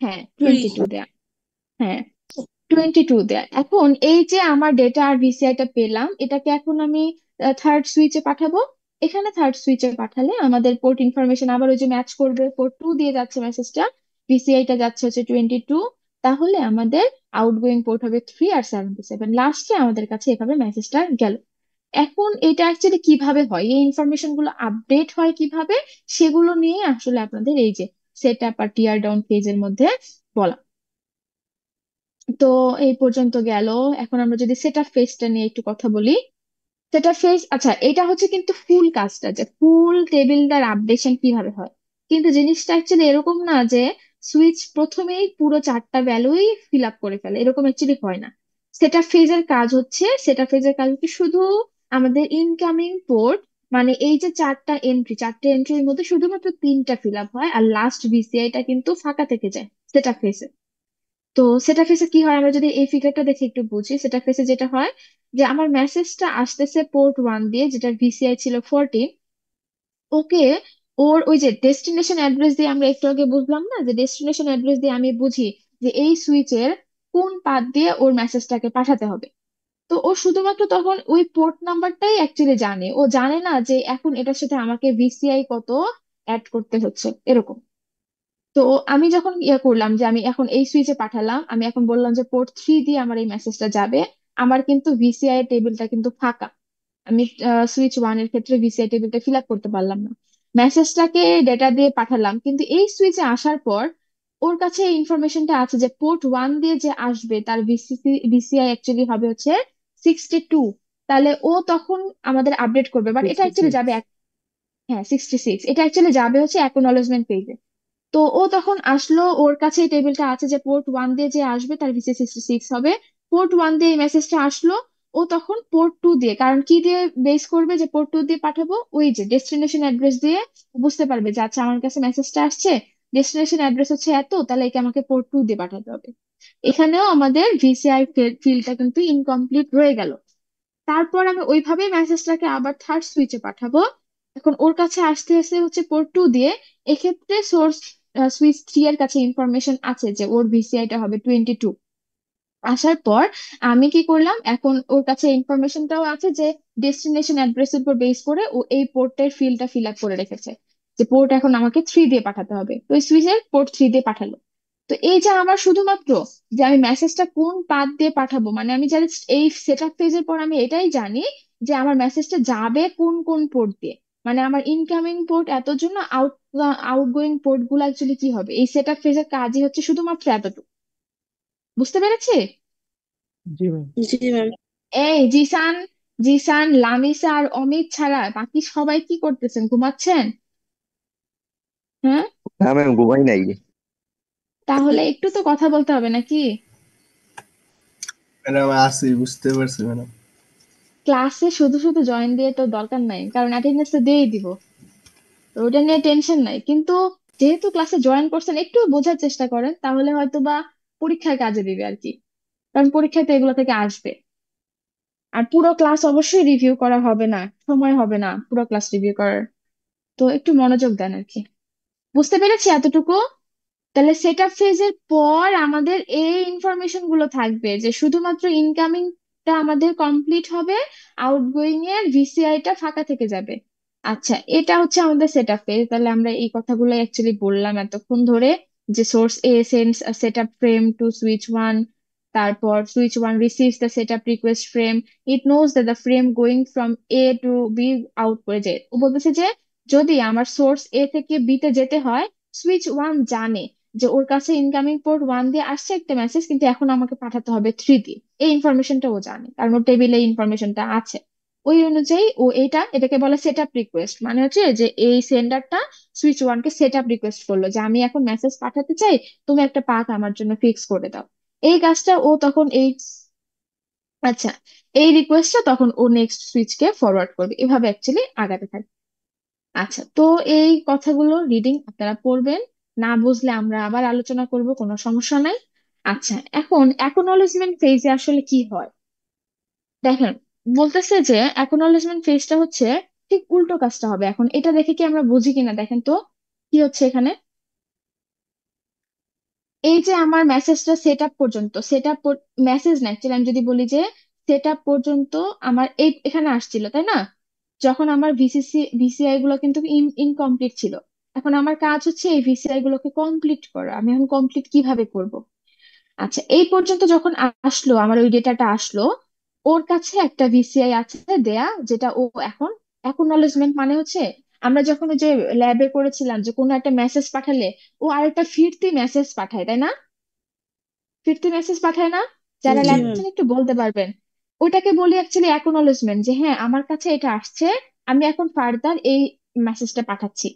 হ্যাঁ 22 দেয়া, হ্যাঁ 22 দেয়া। এখন এই যে আমার ডেটা আর ভিসিআইটা পেলাম, এটাকে এখন আমি থার্ড সুইচে পাঠাবো। এখানে থার্ড সুইচে পাঠালে আমাদের পোর্ট ইনফরমেশন আবার ওই যে ম্যাচ করবে, পোর্ট 2 দিয়ে যাচ্ছে মেসেজটা, ভিসিআইটা যাচ্ছে হচ্ছে 22। তাহলে আমাদের আউটগোয়িং পোর্ট হবে 3 আর 77, লাস্টে আমাদের কাছে এভাবে মেসেজটা গেল। এখন এটা অ্যাকচুয়ালি কিভাবে হয়, এই ইনফরমেশন গুলো আপডেট হয় কিভাবে, সেগুলো নিয়ে আসলে আপনাদের এই যে সেট আপ আর টিয়ার ডাউন ফেজের মধ্যে বলা। তো এই পর্যন্ত গেল। এখন আমরা যদি সেটআপ ফেজটা নিয়ে একটু কথা বলি। সেটআপ ফেজ, আচ্ছা এটা হচ্ছে কিন্তু ফুল কাজটা, যে ফুল টেবিলটার আপডেশন কিভাবে হয়। কিন্তু জিনিসটা অ্যাকচুয়ালি এরকম না যে সুইচ প্রথমেই পুরো 4টা ভ্যালুই ফিল আপ করে ফেলে, এরকম অ্যাকচুয়ালি হয় না। সেটআপ ফেজের কাজ হচ্ছে শুধু আমাদের ইনকামিং পোর্ট, মানে এই যে 4টা এন্ট্রির মধ্যে শুধুমাত্র 3টা ফিল আপ হয়, আর লাস্ট ভিসিআইটা কিন্তু ফাঁকা থেকে যায় সেটআপ ফেজে। তো সেটা ফেসে কি হয়, আমরা যদি এই ফিগারটা দেখে একটু বুঝি, সেটা ফেসে যেটা হয় যে আমার মেসেজটা আসতেছে পোর্ট 1 দিয়ে, যেটার ভিসিআই ছিল 14। ওকে, ওর ওই যে ডেস্টিনেশন অ্যাড্রেস দিয়ে, আমরা একটু আগে বুঝলাম না যে ডেস্টিনেশন অ্যাড্রেস দিয়ে আমি বুঝি যে এই সুইচের কোন পাথ দিয়ে ওর মেসেজটাকে পাঠাতে হবে। তো ও শুধুমাত্র তখন ওই পোর্ট নাম্বারটাই অ্যাকচুয়ালি জানে, ও জানে না যে এখন এটার সাথে আমাকে ভিসিআই কত অ্যাড করতে হচ্ছে এরকম। তো আমি যখন করলাম যে আমি এখন এই সুইচে পাঠালাম, আমি এখন বললাম যে পোর্ট 3 দিয়ে আমার এই মেসেজটা যাবে, আমার কিন্তু ভিসিআই টেবিলটা কিন্তু ফাঁকা। আমি সুইচ 1 এর ক্ষেত্রে ভিসিআই টেবিলটা ফিল আপ করতে পারলাম না। মেসেজটাকে ডেটা দিয়ে পাঠালাম, কিন্তু এই সুইচে আসার পর ওর কাছে এই ইনফরমেশনটা আছে যে পোর্ট 1 দিয়ে যে আসবে তার ভিসিআই অ্যাকচুয়ালি হবে হচ্ছে 62। তাহলে ও তখন আমাদের আপডেট করবে, বাট এটা অ্যাকচুয়ালি 66। যাবে হ্যাঁ 66, এটা অ্যাকচুয়ালি যাবে হচ্ছে অ্যাকনলেজমেন্ট পেজে। তো ও তখন আসলো, ওর কাছে এই টেবিলটা আছে যে পোর্ট 1 দিয়ে যে আসবে তার ভিসি 66 হবে। পোর্ট 1 দিয়ে এই মেসেজটা আসলো, ও তখন পোর্ট 2 দিয়ে, কারণ কি দিয়ে বেস করবে যে পোর্ট 2 দিয়ে পাঠাবো, ওই যে ডেস্টিনেশন অ্যাড্রেস দিয়ে ও বুঝতে পারবে যে আচ্ছা আমার কাছে মেসেজটা আসছে, ডেস্টিনেশন অ্যাড্রেস হচ্ছে এত, তাহলে একে আমাকে পোর্ট 2 দিয়ে পাঠাতে হবে। এখানেও আমাদের ভিসিআই ফিল্ডটা কিন্তু ইনকমপ্লিট রয়ে গেল। তারপর আমি ওইভাবেই মেসেজটাকে আবার থার্ড সুইচে পাঠাবো। এখন ওর কাছে আসতে আসতে হচ্ছে পোর্ট 2 দিয়ে, এক্ষেত্রে সোর্স সুইচ 3 এর কাছে ইনফরমেশন আছে যে ওর ভিসিআইটা হবে 22। আসার পর আমি কি করলাম, এখন ওর কাছে ইনফরমেশনটাও আছে যে ডেস্টিনেশন অ্যাড্রেসের উপর বেস করে ও এই পোর্টের ফিল্ডটা ফিল আপ করে রেখেছে, যে পোর্ট এখন আমাকে 3 দিয়ে পাঠাতে হবে, তো ওই সুইচের পোর্ট 3 দিয়ে পাঠালো। তো এই যে আমার শুধুমাত্র যে আমি মেসেজটা কোন পাথ দিয়ে পাঠাবো, মানে আমি জাস্ট এই সেট আপ ফেজের পর আমি এটাই জানি যে আমার মেসেজটা যাবে কোন কোন পোর্ট দিয়ে, মানে আমার ইনকামিং পোর্ট এতর জন্য, আউটগোয়িং পোর্ট গুলো অ্যাকচুয়ালি কি হবে, এই সেট আপ ফেজের কাজই হচ্ছে শুধুমাত্র এতটুকু। বুঝতে পেরেছি? জি ম্যাম। জি ম্যাম। এই জিসান, জিসান, লামিসা আর অমিত ছাড়া বাকি সবাই কি করতেছেন, ঘুমাচ্ছেন? হ্যাঁ, না ম্যাম, ঘুমাই নাই। তাহলে একটু তো কথা বলতে হবে নাকি? ম্যাডাম আসি, বুঝতে পারছি ম্যাডাম। ক্লাসে শুধু শুধু জয়েন দিয়ে তো দরকার নাই, কারণ অ্যাটেন্ডেন্স তো দিয়েই দিব, তো ওটা নিয়ে টেনশন নাই। কিন্তু যেহেতু ক্লাসে জয়েন করছেন, একটু বোঝার চেষ্টা করেন, তাহলে হয়তো বা পরীক্ষায় কাজে দিবে আর কি। কারণ পরীক্ষায় তো এগুলো থেকে আসবে। আর পুরো ক্লাস অবশ্যই রিভিউ করা হবে না, সময় হবে না পুরো ক্লাস রিভিউ করার। তো একটু মনোযোগ দেন আর কি। বুঝতে পেরেছি এতটুকু? তাহলে সেট আপ ফেজের পর আমাদের এই ইনফরমেশন গুলো থাকবে, যে শুধুমাত্র ইনকামিংটা আমাদের কমপ্লিট হবে, আউটগোয়িং এর ভিসিআইটা ফাঁকা থেকে যাবে। আচ্ছা, এটা হচ্ছে আমাদের সেট আপ ফেজ। তাহলে আমরা এই কথাগুলো অ্যাকচুয়ালি বললাম এতক্ষণ ধরে, যে source A sends set up frame to switch one, তারপর switch one receives the set up request frame, it knows that the frame going from A to B out করে যায়। ও বলতেছে যে যদি আমার সোর্স এ থেকে বি তে যেতে হয়, সুইচ ওয়ান জানে যে ওর কাছে ইনকামিং পোর্ট ওয়ান দিয়ে আসছে একটা মেসেজ, কিন্তু এখন আমাকে পাঠাতে হবে থ্রি দিয়ে। এই ইনফরমেশনটা ও জানে, কারণ ওর টেবিলে ইনফরমেশনটা আছে। ওই অনুযায়ী ও এটাকে বলে সেট আপ রিকোয়েস্ট। মানে হচ্ছে যে এই সেন্ডারটা সুইচ ওয়ান কে সেট আপ রিকোয়েস্ট করলো যে আমি এখন মেসেজ পাঠাতে চাই, তুমি একটা পাথ আমার জন্য ফিক্স করে দাও। এই কাজটা ও তখন আচ্ছা, এই রিকোয়েস্টটা তখন ও নেক্সট সুইচ কে ফরওয়ার্ড করবে, এভাবে অ্যাকচুয়ালি আগাতে থাকে। আচ্ছা, তো এই কথাগুলো রিডিং আপনারা পড়বেন, না বুঝলে আমরা আবার আলোচনা করব, কোনো সমস্যা নাই। আচ্ছা, এখন অ্যাকনলেজমেন্ট ফেজে আসলে কি হয় দেখেন। বলতেছে যে অ্যাকনলেজমেন্ট ফেজটা হচ্ছে ঠিক উল্টো কাজটা হবে। এখন এটা দেখে কি আমরা বুঝি কিনা দেখেন তো, কি হচ্ছে এখানে। এই যে আমার মেসেজটা সেট আপ পর্যন্ত, সেট আপ মেসেজ না, অ্যাকচুয়ালি আমি যদি বলি যে সেট আপ পর্যন্ত আমার এই এখানে আসছিল, তাই না? যখন আমার ভিসিআই গুলো কিন্তু ইনকমপ্লিট ছিল। এখন আমার কাজ হচ্ছে এই ভিসিআই গুলোকে কমপ্লিট করা। আমি এখন কমপ্লিট কিভাবে করব? আচ্ছা, এই পর্যন্ত যখন আসলো, আমার ওই ডেটাটা আসলো, ওর কাছে একটা ভিসিআই আছে দেয়া, যেটা ও এখন অ্যাকনলেজমেন্ট মানে হচ্ছে, আমরা যখন ওই যে ল্যাবে করেছিলাম যে কোনো একটা মেসেজ পাঠালে ও আরেকটা ফিরতি মেসেজ পাঠায়, তাই না? ফিরতি মেসেজ পাঠায় না? যারা জি ল্যাব ম্যাম। আছেন একটু বলতে পারবেন। ওইটাকে বলি অ্যাকচুয়ালি অ্যাকনলেজমেন্ট, যে হ্যাঁ আমার কাছে এটা আসছে, আমি এখন ফার্দার এই মেসেজটা পাঠাচ্ছি।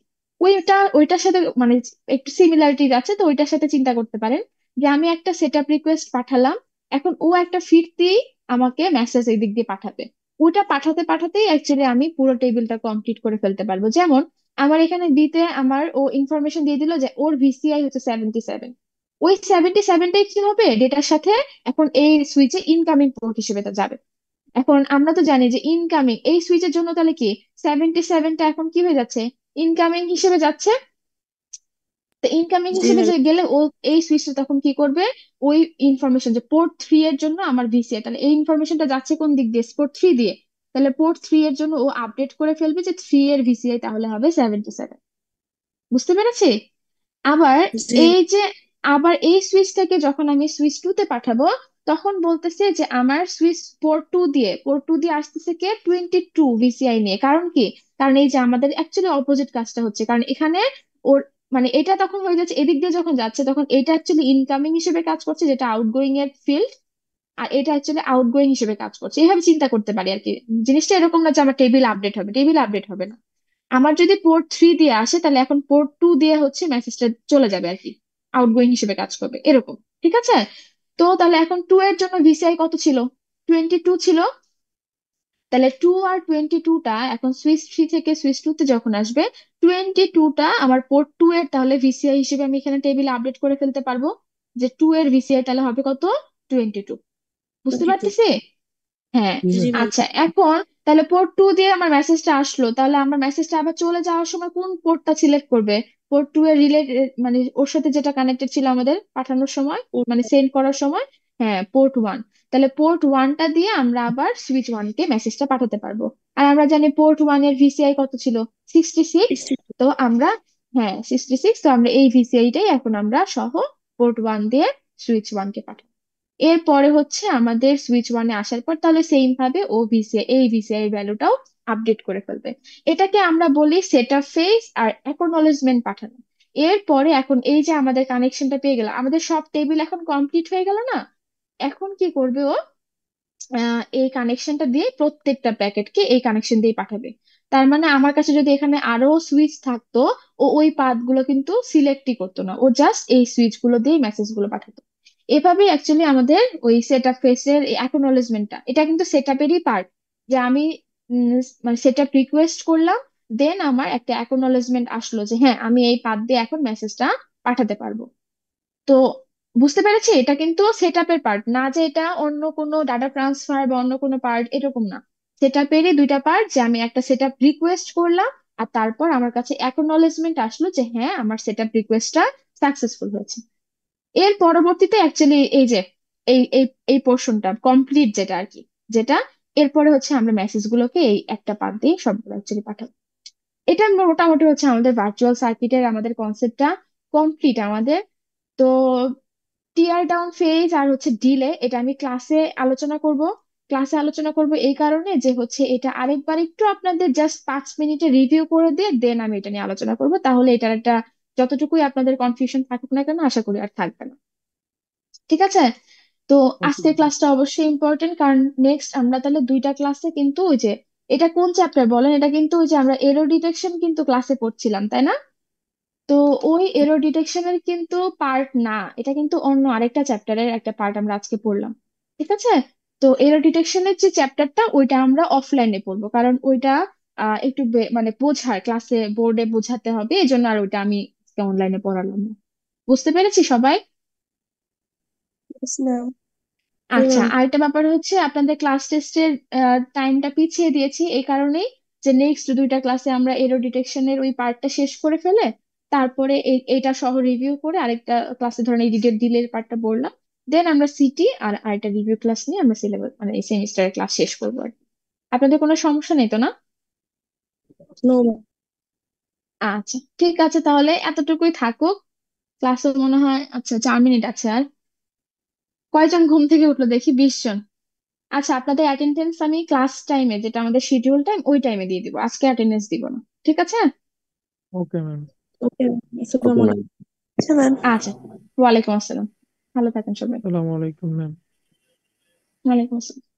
ওইটার সাথে মানে একটু সিমিলারিটিজ আছে, তো ওইটার সাথে চিন্তা করতে পারেন যে আমি একটা সেট আপ রিকোয়েস্ট পাঠালাম, এখন ও একটা ফিরতি আমাকে মেসেজ এই দিক দিয়ে পাঠাবে। ওটা পাঠাতে পাঠাতেই অ্যাকচুয়ালি আমি পুরো টেবিলটা কমপ্লিট করে ফেলতে পারবো। যেমন আমার এখানে দিতে আমার ও ইনফরমেশন দিয়ে দিল যে ওর ভিসিআই হচ্ছে 77। ওই 77টাই কি হবে ডেটার সাথে এখন এই সুইচে ইনকামিং পোর্ট হিসেবে তা যাবে। এখন আমরা তো জানি যে ইনকামিং এই সুইচের জন্য তাহলে কি 77টা এখন কি হয়ে যাচ্ছে, ইনকামিং হিসেবে যাচ্ছে। তো ইনকামিং জি হিসেবে ম্যাম। যে গেলে ও এই সুইচটা তখন কি করবে, ওই ইনফরমেশন যে পোর্ট থ্রি এর জন্য আমার ভিসিআই, তাহলে এই ইনফরমেশনটা যাচ্ছে কোন দিক দিয়ে, পোর্ট থ্রি দিয়ে। তাহলে পোর্ট থ্রি এর জন্য ও আপডেট করে ফেলবে যে থ্রি এর ভিসিআই তাহলে হবে 77। বুঝতে পেরেছি? আবার জি এই যে আবার এই সুইচ থেকে যখন আমি সুইচ টু তে পাঠাবো, তখন বলতেছে যে আমার সুইচ পোর্ট টু দিয়ে আসতেছে কে 22 ভিসিআই নিয়ে। কারণ কি, কারণ এই যে আমাদের অ্যাকচুয়ালি অপোজিট কাজটা হচ্ছে, কারণ এখানে ওর মানে এটা তখন হয়ে যাচ্ছে এদিক দিয়ে যখন যাচ্ছে, তখন এটা অ্যাকচুয়ালি ইনকামিং হিসেবে কাজ করছে, যেটা আউটগোয়িং এর ফিল্ড। আর এটা অ্যাকচুয়ালি আউটগোয়িং হিসেবে কাজ করছে, এইভাবে চিন্তা করতে পারি আর কি। জিনিসটা এরকম না যে আমার টেবিল আপডেট হবে, টেবিল আপডেট হবে না। আমার যদি পোর্ট থ্রি দিয়ে আসে, তাহলে এখন পোর্ট টু দিয়ে হচ্ছে মেসেজটা চলে যাবে আর কি, আউটগোয়িং হিসেবে কাজ করবে এরকম। ঠিক আছে? তো তাহলে এখন টু এর জন্য ভিসিআই কত ছিল, 22 ছিল। তাহলে টু আর 22টা এখন সুইচ থ্রি থেকে সুইচ টু তে যখন আসবে, 22টা আমার পোর্ট টু এর তাহলে ভিসিআই হিসেবে আমি এখানে টেবিলে আপডেট করে ফেলতে পারবো, যে টু এর ভিসিআই তাহলে হবে কত, 22। বুঝতে 22। পারতেছি? হ্যাঁ। জি জি ম্যাম। ম্যাম। আচ্ছা, এখন তাহলে পোর্ট টু দিয়ে আমার মেসেজটা আসলো, তাহলে আমার মেসেজটা আবার চলে যাওয়ার সময় কোন পোর্টটা সিলেক্ট করবে, পোর্ট টু এর মানে ওর সাথে যেটা কানেক্টেড ছিল আমাদের পাঠানোর সময়, মানে সেন্ড করার সময়। হ্যাঁ, পোর্ট ওয়ান। তাহলে পোর্ট ওয়ানটা দিয়ে আমরা আবার সুইচ ওয়ান কে মেসেজটা পাঠাতে পারবো। আর আমরা জানি পোর্ট ওয়ান এর ভিসিআই কত ছিল, 66। 60। তো আমরা, হ্যাঁ 66, তো আমরা এই ভিসিআইটাই এখন আমরা সহ পোর্ট ওয়ান দিয়ে সুইচ ওয়ান কে পাঠাবো। এরপরে হচ্ছে আমাদের সুইচ ওয়ানে আসার পর তাহলে সেম ভাবে ও ভিসিআই এই ভিসিআই ভ্যালুটাও আপডেট করে ফেলবে। এটাকে আমরা বলি সেটআপ ফেজ আর অ্যাকনলেজমেন্ট পাঠানো। এরপরে এখন এই যে আমাদের কানেকশনটা পেয়ে গেলাম, আমাদের সব টেবিল এখন কমপ্লিট হয়ে গেল না? এখন কি করবে ও, এই কানেকশনটা দিয়ে প্রত্যেকটা প্যাকেটকে এই কানেকশন দিয়ে পাঠাবে। তার মানে আমার কাছে যদি এখানে আরো সুইচ থাকতো, ও ওই পাথ গুলো কিন্তু সিলেক্টই করতো না, ও জাস্ট এই সুইচ গুলো দিয়ে মেসেজ গুলো পাঠাতো। এভাবেই অ্যাকচুয়ালি আমাদের ওই সেট আপ ফেসের অ্যাকনোলেজমেন্টটা, এটা কিন্তু সেট আপেরই পার্ট। যে আমি মানে সেট আপ রিকোয়েস্ট করলাম, দেন আমার একটা অ্যাকনোলেজমেন্ট আসলো যে হ্যাঁ আমি এই পাথ দিয়ে এখন মেসেজটা পাঠাতে পারবো। তো বুঝতে পেরেছি, এটা কিন্তু সেটআপের পার্ট না, যে এটা অন্য কোনো ডাটা ট্রান্সফার বা অন্য কোনো পার্ট, এরকম না। সেটআপেরই দুইটা পার্ট, যে আমি একটা সেটআপ রিকোয়েস্ট করলাম আর তারপর আমার কাছে অ্যাকনলেজমেন্ট আসলো যে হ্যাঁ আমার সেটআপ রিকোয়েস্টটা সাকসেসফুল হয়েছে। এর পরবর্তীতে অ্যাকচুয়ালি এই যে এই এই এই পোর্শনটা কমপ্লিট, যেটা আর কি, যেটা এরপরে হচ্ছে আমরা মেসেজ গুলোকে এই একটা পার্ট দিয়ে সবগুলো অ্যাকচুয়ালি পাঠাবো। এটা মোটামুটি হচ্ছে আমাদের ভার্চুয়াল সার্কিটের আমাদের কনসেপ্টটা কমপ্লিট আমাদের। তো টিয়ার ডাউন ফেজ আর হচ্ছে ডিলে, এটা আমি ক্লাসে আলোচনা করব এই কারণে যে হচ্ছে এটা আরেকবার একটু আপনাদের জাস্ট 5 মিনিটে রিভিউ করে দিয়ে দেন আমি এটা নিয়ে আলোচনা করব, তাহলে এটার একটা যতটুকুই আপনাদের কনফিউশন থাকুক না কেন আশা করি আর থাকবে না। ঠিক আছে? তো ওকে আজকের ম্যাম। ক্লাসটা অবশ্যই ইম্পর্টেন্ট, কারণ নেক্সট আমরা তাহলে দুইটা ক্লাসে কিন্তু ওই যে, এটা কোন চ্যাপ্টার বলেন, এটা কিন্তু ওই যে আমরা এরর ডিটেকশন কিন্তু ক্লাসে পড়ছিলাম তাই না? তো ওই এরর ডিটেকশনের কিন্তু পার্ট না, এটা কিন্তু অন্য আরেকটা চ্যাপ্টারের একটা পার্ট আমরা আজকে পড়লাম। ঠিক আছে? তো এরর ডিটেকশনের যে চ্যাপ্টারটা ওইটা আমরা অফলাইনে পড়বো, কারণ ওইটা একটু মানে বোঝার, ক্লাসে বোর্ডে বোঝাতে হবে, এই জন্য আর ওইটা আমি অনলাইনে পড়ালাম না। বুঝতে পেরেছি সবাই? Yes, ma'am. আচ্ছা, হুম। আরেকটা ব্যাপার হচ্ছে আপনাদের ক্লাস টেস্টের টাইমটা পিছিয়ে দিয়েছি এই কারণেই, যে নেক্সট দুইটা ক্লাসে আমরা এরর ডিটেকশনের ওই পার্টটা শেষ করে ফেলে তারপরে এইটা সহ রিভিউ করে আরেকটা ক্লাসে ধরেন এই ডিলের পার্টটা বললাম, দেন আমরা সিটি আর আরেকটা রিভিউ ক্লাস নিয়ে আমরা সিলেবাস মানে এই সেমিস্টারের ক্লাস শেষ করবো আর কি। আপনাদের কোনো সমস্যা নেই তো না? No, ma'am. আচ্ছা ঠিক আছে, তাহলে এতটুকুই থাকুক। ক্লাসে মনে হয় আচ্ছা 4 মিনিট আছে আর। কয়জন ঘুম থেকে উঠলো দেখি, 20 জন। আচ্ছা, আপনাদের অ্যাটেন্ডেন্স আমি ক্লাস টাইমে, যেটা আমাদের শিডিউল টাইম, ওই টাইমে দিয়ে দিব, আজকে অ্যাটেন্ডেন্স দিব না। ঠিক আছে? Okay ma'am. Okay, ওকে আসসালামু ম্যাম। আলাইকুম। আচ্ছা, ম্যাম। আচ্ছা, ওয়ালাইকুম আসসালাম। ভালো থাকেন সবাই। আসসালামু আলাইকুম ম্যাম। ওয়ালাইকুম আসসালাম।